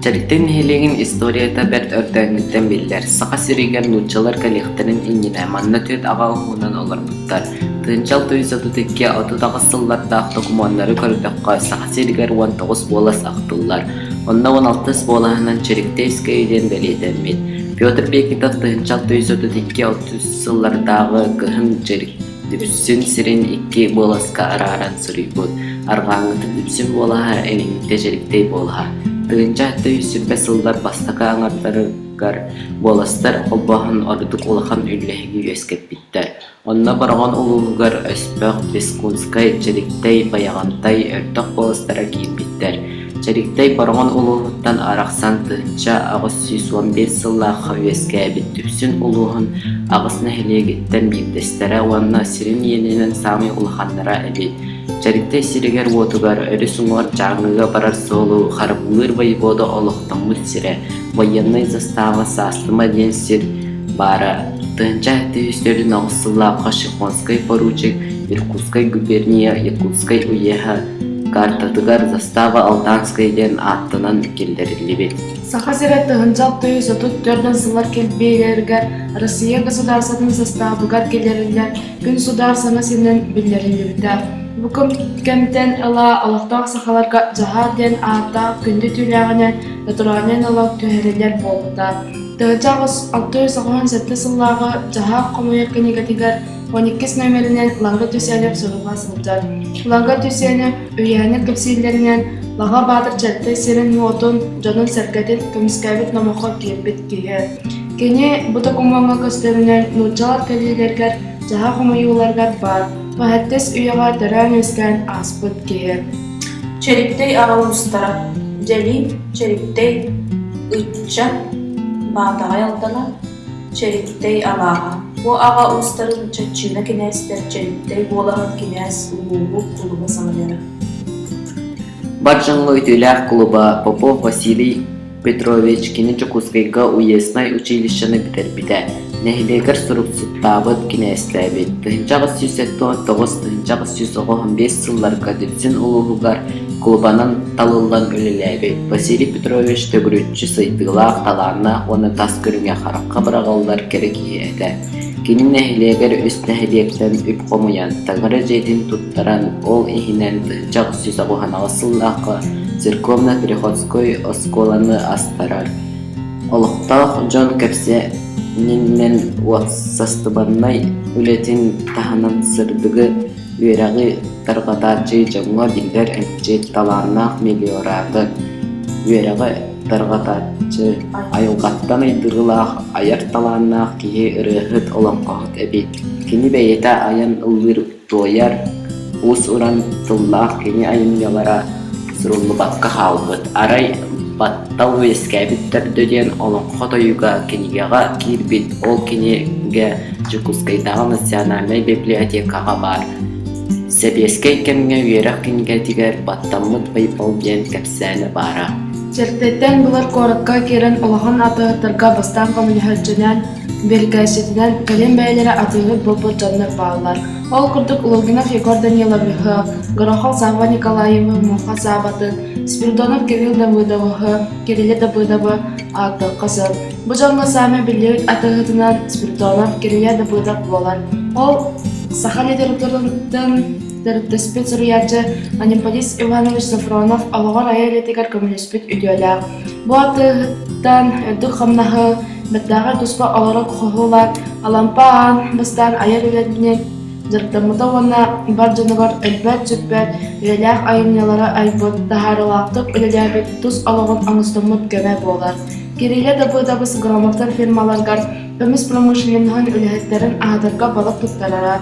Çelikten heleğin istoriyata bert örtəğindən biller. Saqa sirigen nutçalar kalekterin inine manna tüet ağa uğunan olur buttar. Tınçal tüyüzatı tekke adı dağısıllarda dokumanları körüdekka saqa siriger 19 bolas aqtıllar. Onna 16 bolahından çelikte iskeyden beliydenmid. Piotr Bekitov tınçal tüyüzatı tekke 30 yıllardağı gıhın çelik. Düpsün sirin 2 bolaska araran sürübud. Arğanıtı düpsün bolaha eningde çeliktey bolaha. Tığınca tüyüsübes yıllar bastaka anartarıgar bolastar obahın orduq ulağan üllehigi öskep bitter. Onna barağan uluğugar öspöq Viskunskay çeliktey bayağantay örtök bolastara kiyin bitter. Çeliktey barağan uluğuttan araqsan tığınca ağız 115 yıllaqa öskebit tüpsün uluğun ağız nehliye gitten bimdestere onna sirin yeninin sami ulağanlara ebit. Çelikte siriger otugar ölü sunar canlıga barar solu harabulur voyvoda oluqtamut sire военный застава састыма ден сир бара тынча түйістері нағысыллапқа Шихонскай поручик Иркутскай губерния Якутскай уеха картатыгар застава Алтанскай ден аттынан келдерілебет. Сахасыра тыгынчал түйіз отут төрден сылар келбейлерге Россия государствотын заставыгар келерілер күн сударсана сенен білдерілерді. Букым кемтен ыла олықтақ сақаларға жағар ден ата күнді түйләғінен ұтыранен олақ түйерелер болуда. Тығычағыз 697 сыллағы жаға қомойыр кенегатигар 12 нөмерінен лаңғы төсәліп сұғыға сылдар. Лаңғы төсәні үйәні көпсейлерінен лаға батыр чәтті серін отын жонын сәргәтін көміскәбет намаққа кербет кейі. Кене бұты құмаңға көстерінен нұтжалар кәлелергер жаға қомойыларғар бар. Вахаттес үйаға дыран өскен аспыт кейі. Çeliktey ağa ustara, Celil çeliktey ıçça bağdağa yaldana, çeliktey alağa. Bu ağa ustarın çatçığına kinester çeliktey bolağın kines uluğu kuluba sanılara. Баржанлы өтелер клуба Попов Василий Петрович Кинечекускайга уездной училищені бітер-біті. Нәхилегер сұрып-сұттабыт кинәсләбет. Тыхынчағыз 109-115 сылларға дүпсін ұлығығар клубанын талылан өліләбет. Василий Петрович төгірітші сыйтығылақ таларына оны тас көріңе қараққа бірағалар керек еді. Кенін нәхилегер үст нәхилектен үп қомуян тағыры жейдін тұттаран ол ихінен тыхынчағыз 109 сыллақы церковно-приходской осколаны астарар. Олықтақ Джон Кәпсе Ниннен уақсастыбаннай үлетін таханан сырдығы үйерағы тарғатачы жаңға билдер әмчет таларнақ мелиорады. Үйерағы тарғатачы айылғаттан айдырғылақ аяр таларнақ кейе ұрығыт олон қағыт әбет. Кені бәйеті аян ұлғыр тояр ұс ұран тұллақ кені айын ялара сұрулы батқа қалғыт. Арай баттал өскәбіттер дөден олон қотойуға кенегеға кирбит ол кенеге Жукускайдағы национальный библиотекаға бар. Сәбескей кемге үйерақ кенеге тигер баттамыт байпал бен кәпсәні бара. Жертеттен бұлар қорыққа керін олағын атығыттырға бастан қомылығырчынан белгәсетінен кәлем бәйлері атығы бұлбұл жанныр бағылар. Ол күрдік Логинов Егор Даниловығы, Горохол Сава Николаевы, Муха Сабатын, Спиридонов Кирилл Давыдовығы, Кирилле Давыдовы аты қызы. Бұл жанғы сами білеуіт атығытынан Спиридонов Кирилле Давыдов болар. Ол Саха литературдың дәріптеспет сұруяджы Анимполис Иванович Сафронов алығар айалетігер көмілеспет үйделер. Бұл атығыттан үрдік қамнағы бәттағы тұспа олары құғылар, алампаан бастан аяр үлетінен Жыртымыта оны бар жанывар әлбәт жүпбәт, үлеләқ айынялары айбыт, тахарылақтық үлеләбет тұз алығын аңыстымыт көмә болар. Керейле дабы-дабыс громактар фирмаларғар өміс промышленнің үләттерін ағадырға балық тұттарара,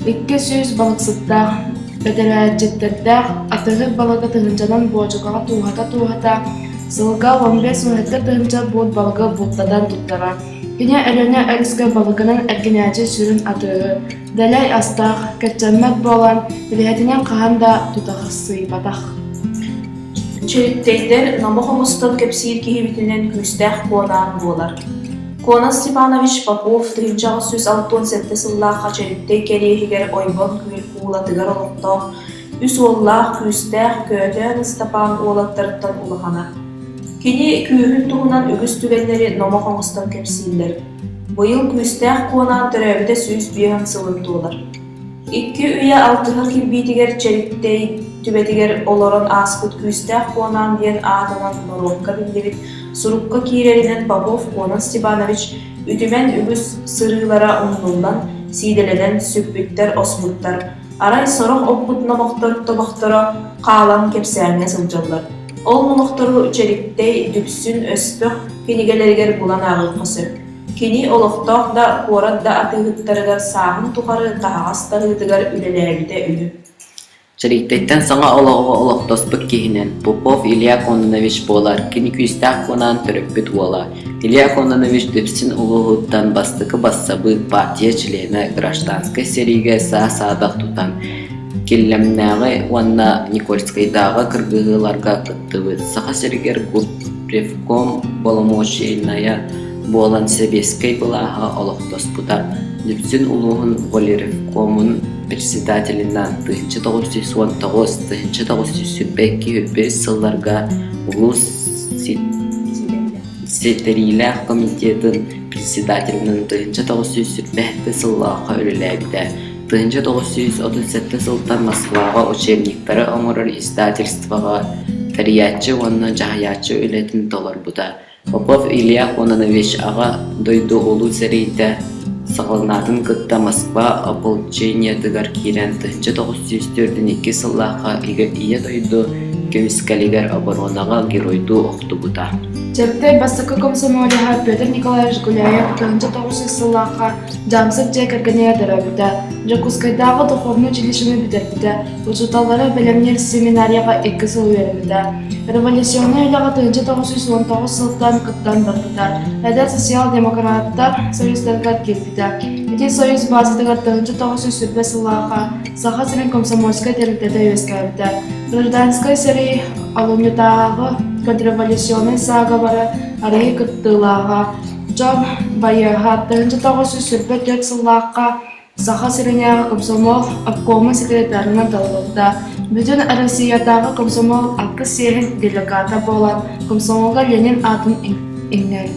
200 балықсыттақ, бәдәрәджеттердәқ, атығыр балығы тұғынжанан боғжығаға туғата, сылға 15 мүхеттер тұғынжа бұд балығы бұттадан тұттара. Кене әліне әліскі балығының әргенәжі сүрін атығы, дәләй астақ, кәтчәммәт болан, үләтінен қағанда тұтақысы батақ. Çelikteyler Намохомустан кепсир кихибитинен күстәх конан болар. Конан Степанович Попов 1967 сыллаqa çeliktey келейхигер ойбон күл куулатыгар олықтақ, үс оллақ күстәх көтен Степан олаттырыттан улахана. Kini küühün tuğunan ügüs tügenleri noma kongstan kepsiller. Bu yıl küstah kuanan töröbüde süyüs biyan sılıntılar. 2 üye 6 kirbitiger çeliktey tübetiger oloron askut küstah kuanan diyen ağdanan Norovka bildirit surukka kirerinen Popov Konan Stepanovic ütümen ügüs sırılara unullan sidelenen süppütter osmuttar. Aray sorok opput nomoktor toboktora qalan kepsärine sıljallar. Ol nomoktoru çeliktey düpsün öspöh kinigelerger bulan ağılqası. Kini oloqtoq da korad da atıhıttарыгар sahın tuqarı tahas tarıdıgar ülelerde ülü. Çeliktekten sana olaqtospuk kihinen Popov Ilya Kononovich bolar, kini küstah konan töröppüt bola. Ilya Kononovich düpsün uluğuttan bastıkı bassabı partiya çilene Grashtanskay seriga sağ-sağdaq tutan. Killemnäge wanna Nikolskaydaga kırgıgılarga kıttıbı. Sağa seriger Guprevkom Bolomoshinaya bolan Sebeskay bulaha olaqtospudar. Düpsün uluğun Volerevkomun председателинан 1919-1922 сылларга улус сетерилер комитетин председателинен 1925 сыллаға өлеләбіде. 1937 сылтан Москваға учебниктары оңырыр издательствоға тариятчы онна жағаячы өлетін толар бұда. Попов Илья Кононович аға дойду олу зәрейді сағылнатын кытта Москва ополчениятыгар кирен 1942 сыллаға ие дойду кемискалигер оборонаға геройду оқты бұда. Чептей бастықы комсомолиға Петр Николаевич Гуляев 1900 сыллаға жамсып жек әргенея дәрәбіді. Жакускайдағы духовны училищені бідербіді. Учуталары білімнер семинарияға 2 сыл вербіді. Революционны үйліға 1919 сылдан кыттан бұрбіді. Әдәл социал-демократтар союздарға келбіді. Эти союз базадығар 1905 сыллаға Саха сірін комсомольскай теріктеді өскәбіді. Гражданскай сірі алумнитағы контрреволюционный саговары арай кыттылаға Джон Байыға 1904 сыллаға Саха сірінеға комсомол обкомы секретарына талылды. Бүтін Россиядағы комсомол ақы серін делегата болан комсомолға Ленин атын еңнәрін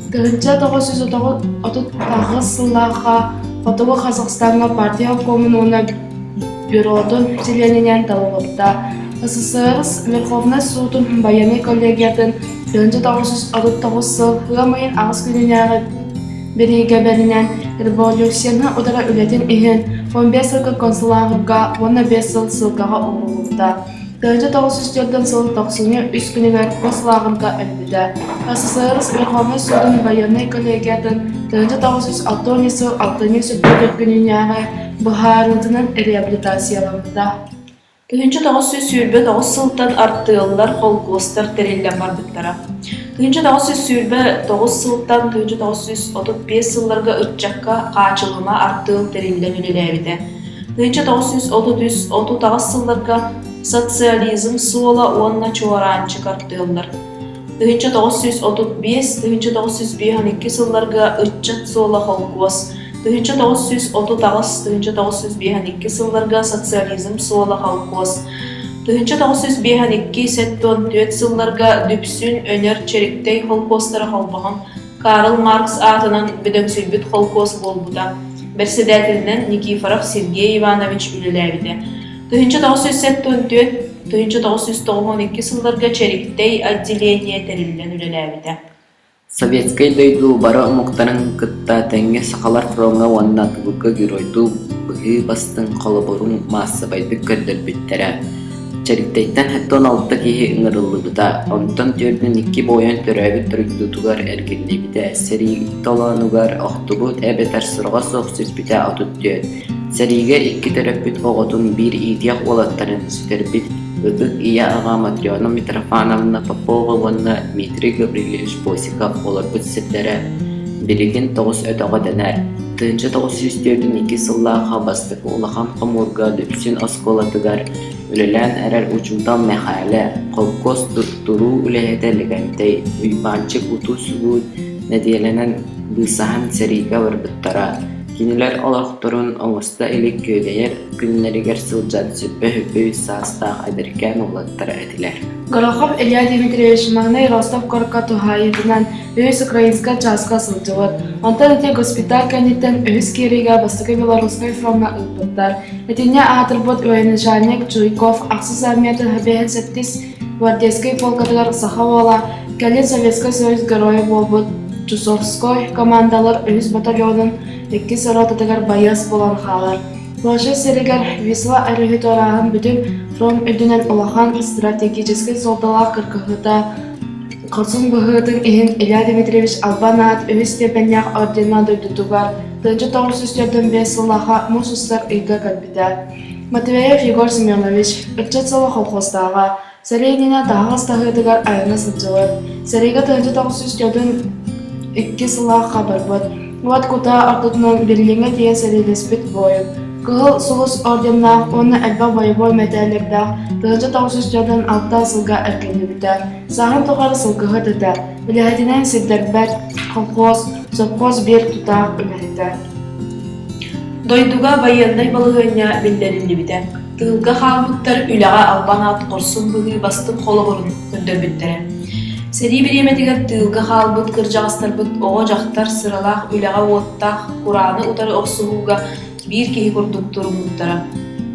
1939 сыллаға Фотовы Қазақстанға партия обкомын бюродун члененен талылды. СССР Верховный судын баяны коллегиятын 1969 сыл ғамайын ағыз күнінері береге берінен революцияны удара үлетін үйін 15 сылғы консулағырға 15 сылғаға ұлылды. 1904 сыл 93 күнігер консулағырға әлбіді. СССР Верховный судын баяны коллегиятын 1906 сыл 6 күнінері бұхарынтының реабилитацияланды. 1900 сүйірбе 9 сылтан арттығылар холкостар терелден бардықтара. 1900 сүйірбе 9 сылтан 1935 сылларға үтчаққа қачылыма арттығыл терелден үлеләбіді. 1930-39 сылларға социализм суола онна чуаранчы арттығылар. 1935-1912 сылларға үтчақ суола холкост. 1939-1952 сылларға социализм суола холкост. 1952-1974 сылларға дүпсүн өнер черіктей холкостары холбағын Карл Маркс атынан бүдөксүлбүт холкост болбуда. Председателінен Никифоров Сергей Иванович үлеләбіді. 1974-1992 сылларға черіктей отделение терилден үлеләбіді. Советскай дойду бары омуктарын кытта тәңге сақалар фронга ванна тубука геройду бұғы бастың қолыбырын массабайды көрдір біттері. Чәріктейттен хәттон алты кейі ұңырылы бұда, онтан түрдің 2 бойын түрәбі түріктутугар әргенлі біде, сәрі толанугар оқтубут әбетер сұрға соқсыз біде атыт дөт. Сәриге 2 түрәппіт оғытын бір идияқ олаттарын сүтербіт, Ыдык ия аға Матрёна Митрофановна Попова ванна Дмитрий Гаврилович Босиков олар бүтсеттері білеген 9 өтіға дәнәр. 1902 сыллаға бастық олақан қамурға дүпсін осколатыгар үлелән әрәр ұчымдан мәхәлі қолкос тұру үләйетелігәнтей үйбанчык ұту сұғуд нәдиеленен бұсахан сәриге варбыттара. Kiniler olaqtorun oňusta elik köýleýär, günleriger sıljan süppe hüppü saastaq edirken olattar ediler. Горохов Илья Дмитриевич Магней Ростов Корка Тухайытынан өйс украинска часка сылжыбыт. Онтан эте госпиталь кәнеттен өйс керега бастыгы белорусской фронтна ылпыттар. Этине атырбыт военачальник Чуйков Аксус армияты хабеһен сеттис гвардейский полкадыгар сахавала кәлен Советский Союз геройы болбыт. Чусовской командалар өйс батальонын 2 соротатыгар байыз болан халар. Божы серегер Висла архитораһын бүтүн фронт өдүнен улахан стратегический солдалар кыркыһыта Косун быһытын иһин Илья Дмитриевич Албанат өйс степенях ордена дойдутугар 1905 сыллаха мусустар ыйга калбита. Матвеев Егор Семенович ырчатсала колхоздага Серейнина тағыз тағыдыгар айына сылжылыр. Серейга 1902 сыллах хабарбыт. Уат кута артытынан Берлинге тие серейлеспит бойып. Кыл сулус орденнах, оны әлбә боевой медалердах 1906 сылга әркенді біті. Сағын тұғары сылгығы дыда. Біліғетінен сілдербәт, колхоз, совхоз бер тұтақ үләді. Дойдуга байындай балығыня білдерінді біті. Тылга халбыттар үләға албанат qorsun бұғы бастым қолы бұрын күндір біттері. Сери биремедигер тылга халбыт кыржағыстарбыт оға жақтар сыралақ үләға оттақ Құраны утары оқсуғуға bir kehi kurduk durumluktara.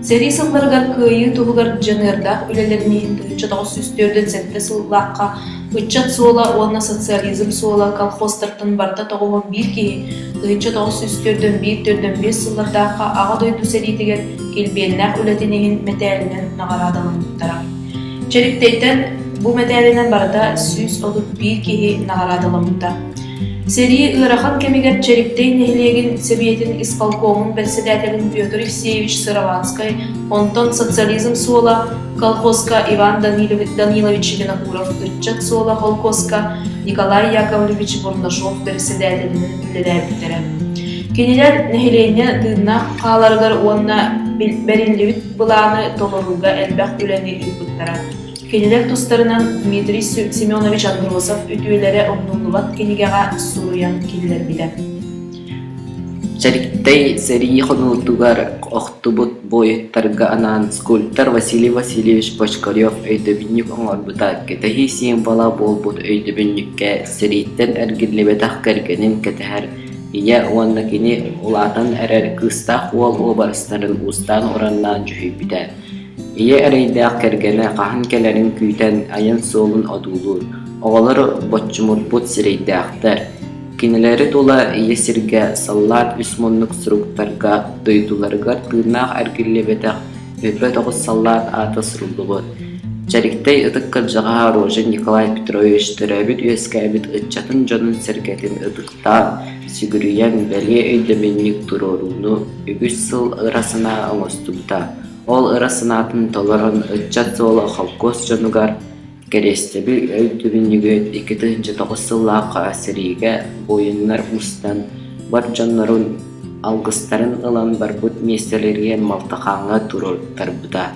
Seri sıllargar kıyı tuğugar janırdaq ülelerimin 1904'den sette sıllaqqa Hıççat sola, ona sosyalizm sola, kolxoztartın barda toğuğun bir kehi 1904'den 1-5 sıllardaqqa ağa doydu seritiger kelbeyenlaq ületinihin metalinen nağaradalımluktara. Çerikteyten bu metalinen barda süs olup bir kehi nağaradalımluktara. Seri ıraхан kemiger çeriktey nehlegin Soviyetin isполкомун председателин Петр Евсеевич Сыраванскай, онтон социализм сола колхозка Иван Данилович Винокуров, Ырчат сола колхозка Николай Яковлевич Бурнашов председателinin ülelербиттери. Kendiler nehleğine dığına qağlargar onunla berinlevit bulağını toğuruga elbaq üleni ülbüttara. Kendiler dostlarından Dmitri Semyonovich Androsov ütüylere omnuluvat kenigağa suruyan kediler bile. Çeriktey seri xonutugar oxtubut boyuttarga anan skulptor Vasiliy Vasilyevich Pochkaryov öydöbünlük oňorbuta ketehi simbola bolbut öydöbünlükke seritten ergillebetaq kergenin keteher iya onnakini ulatan erer kıstaq wol obarstарын ustan orannan jühübütä. Iye ereydaq kergene qahankelerin küyten ayın solun adulur. Oğaları botçumurput sireydaqtar. Kinileri dola iye sirge sallat üsmonluk suruktarga doydulargar tığnaq ergillebetaq öpet oğuz sallat ata surulubut. Çeriktey ıtık kırjağa Rojen Nikolay Petrovich Töröbüt üyeskabit ıtçatın jonun sergetin ıtıkta sigürüyen beli öydömenlik durorunu 3 sıl ırasına oňostubuta. Ol ırasınatın tolaran ıtçat sola halkos jonugar kerestebi öydömenligi 2009 sıllıqa serige boyunlar ustan bar jonlarun algıstarın ılan barbut meselelerine maltaqaňa turur tarbuta.